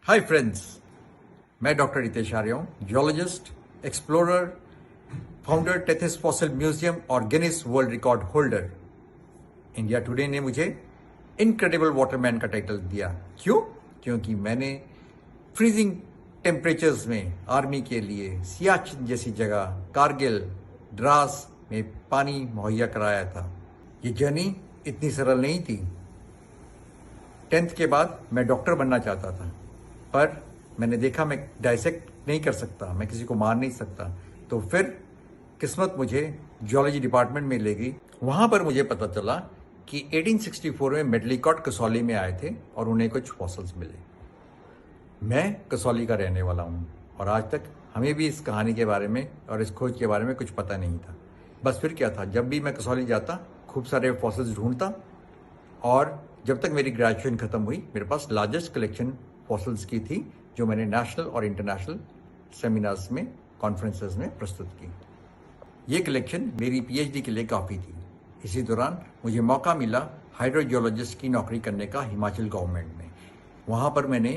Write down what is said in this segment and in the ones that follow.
हाय friends, मैं doctor Ritesh Arya हूँ, geologist, explorer, founder Tethys fossil museum और Guinness world record holder. India Today ने मुझे इनक्रेडिबल वाटरमैन का टाइटल दिया। क्यों? क्योंकि मैंने फ्रीजिंग टेम्परेचर्स में आर्मी के लिए सियाचिन जैसी जगह, कारगिल, द्रास में पानी मुहैया कराया था। ये जर्नी इतनी सरल नहीं थी। 10th के बाद मैं डॉक्टर बनना चाहता था, पर मैंने देखा मैं डाइसेक्ट नहीं कर सकता, मैं किसी को मार नहीं सकता। तो फिर किस्मत मुझे जियोलॉजी डिपार्टमेंट में ले गई। वहाँ पर मुझे पता चला कि 1864 में मेडलिकॉट कसौली में आए थे और उन्हें कुछ फॉसिल्स मिले। मैं कसौली का रहने वाला हूँ और आज तक हमें भी इस कहानी के बारे में और इस खोज के बारे में कुछ पता नहीं था। बस फिर क्या था, जब भी मैं कसौली जाता खूब सारे फॉसिल्स ढूंढता, और जब तक मेरी ग्रेजुएशन खत्म हुई मेरे पास लार्जेस्ट कलेक्शन फॉसिल्स की थी, जो मैंने नेशनल और इंटरनेशनल सेमिनार्स में, कॉन्फ्रेंसेस में प्रस्तुत की। ये कलेक्शन मेरी पीएचडी के लिए काफ़ी थी। इसी दौरान मुझे मौका मिला हाइड्रोजियोलॉजिस्ट की नौकरी करने का हिमाचल गवर्नमेंट में। वहाँ पर मैंने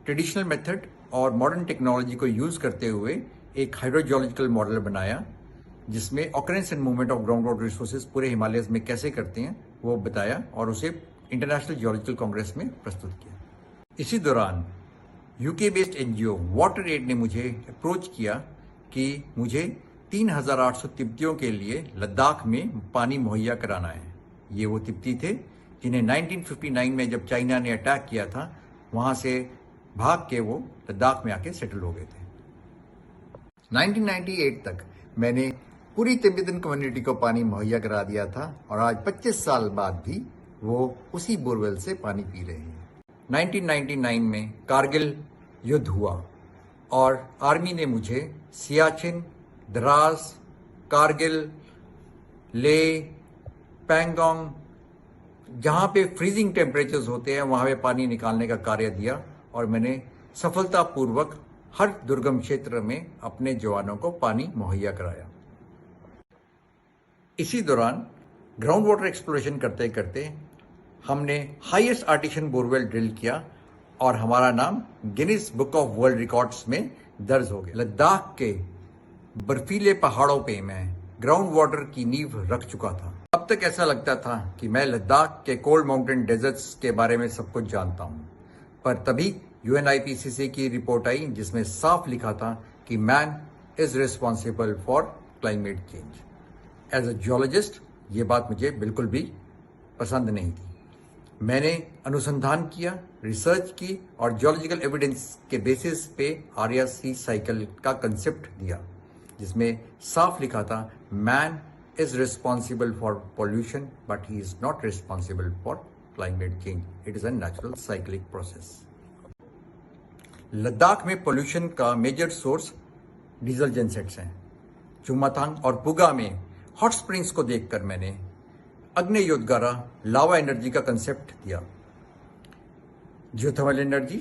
ट्रेडिशनल मेथड और मॉडर्न टेक्नोलॉजी को यूज़ करते हुए एक हाइड्रोजियोलॉजिकल मॉडल बनाया, जिसमें occurrence and movement of ground water resources पूरे हिमालयस में कैसे करते हैं वो बताया और उसे इंटरनेशनल जियोलॉजिकल कांग्रेस में प्रस्तुत किया। इसी दौरान UK based NGO Water Aid ने मुझे अप्रोच किया कि मुझे 3,800 तिब्बतियों के लिए लद्दाख में पानी मुहैया कराना है। ये वो तिब्बती थे जिन्हें 1959 में जब चाइना ने अटैक किया था, वहाँ से भाग के वो लद्दाख में आके सेटल हो गए थे। 1998 तक मैंने पूरी तिब्बतन कम्युनिटी को पानी मुहैया करा दिया था और आज 25 साल बाद भी वो उसी बोरवेल से पानी पी रहे हैं। 1999 में कारगिल युद्ध हुआ और आर्मी ने मुझे सियाचिन, द्रास, कारगिल, ले, पैंगोंग, जहाँ पे फ्रीजिंग टेम्परेचर्स होते हैं वहाँ पे पानी निकालने का कार्य दिया और मैंने सफलतापूर्वक हर दुर्गम क्षेत्र में अपने जवानों को पानी मुहैया कराया। इसी दौरान ग्राउंड वाटर एक्सप्लोरेशन करते करते हमने हाईएस्ट आर्टिशन बोरवेल ड्रिल किया और हमारा नाम Guinness book of world records में दर्ज हो गया। लद्दाख के बर्फीले पहाड़ों पे मैं ग्राउंड वाटर की नींव रख चुका था। अब तक ऐसा लगता था कि मैं लद्दाख के कोल्ड माउंटेन डेजर्ट्स के बारे में सब कुछ जानता हूँ, पर तभी यूएनआईपीसीसी की रिपोर्ट आई जिसमें साफ लिखा था कि man is responsible for climate change. As a geologist ये बात मुझे बिल्कुल भी पसंद नहीं थी। मैंने अनुसंधान किया, रिसर्च की और जियोलॉजिकल एविडेंस के बेसिस पे आरआरसी साइकिल का कंसेप्ट दिया, जिसमें साफ लिखा था man is responsible for pollution but he is not responsible for climate change. It is a natural cyclic process. Ladakh में पोल्यूशन का मेजर सोर्स डीजल जेनसेट्स हैं। चुमाथांग और पुगा में हॉट स्प्रिंग्स को देखकर मैंने अग्नेयोद्गारा लावा एनर्जी का कंसेप्ट दिया। जियोथर्मल एनर्जी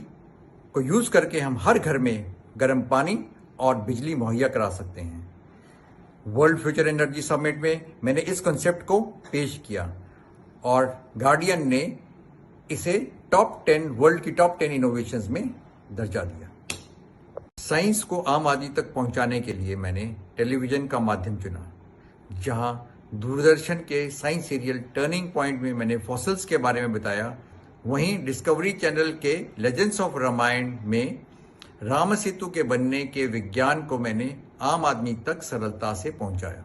को यूज करके हम हर घर में गर्म पानी और बिजली मुहैया करा सकते हैं। वर्ल्ड फ्यूचर एनर्जी समिट में मैंने इस कंसेप्ट को पेश किया और गार्डियन ने इसे वर्ल्ड की टॉप 10 इनोवेशंस में दर्जा दिया। साइंस को आम आदमी तक पहुंचाने के लिए मैंने टेलीविजन का माध्यम चुना। जहां दूरदर्शन के साइंस सीरियल टर्निंग पॉइंट में मैंने फॉसिल्स के बारे में बताया, वहीं डिस्कवरी चैनल के लेजेंड्स ऑफ रामायण में राम सेतु के बनने के विज्ञान को मैंने आम आदमी तक सरलता से पहुंचाया।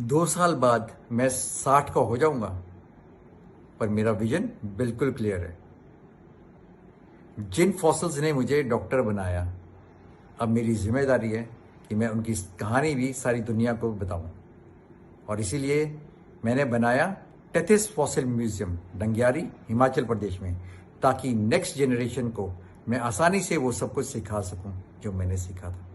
2 साल बाद मैं 60 का हो जाऊंगा, पर मेरा विजन बिल्कुल क्लियर है। जिन फॉसिल्स ने मुझे डॉक्टर बनाया, अब मेरी जिम्मेदारी है कि मैं उनकी कहानी भी सारी दुनिया को बताऊं, और इसीलिए मैंने बनाया Tethys fossil museum डंगियारी, Himachal Pradesh में, ताकि नेक्स्ट जनरेशन को मैं आसानी से वो सब कुछ सिखा सकूं जो मैंने सीखा था।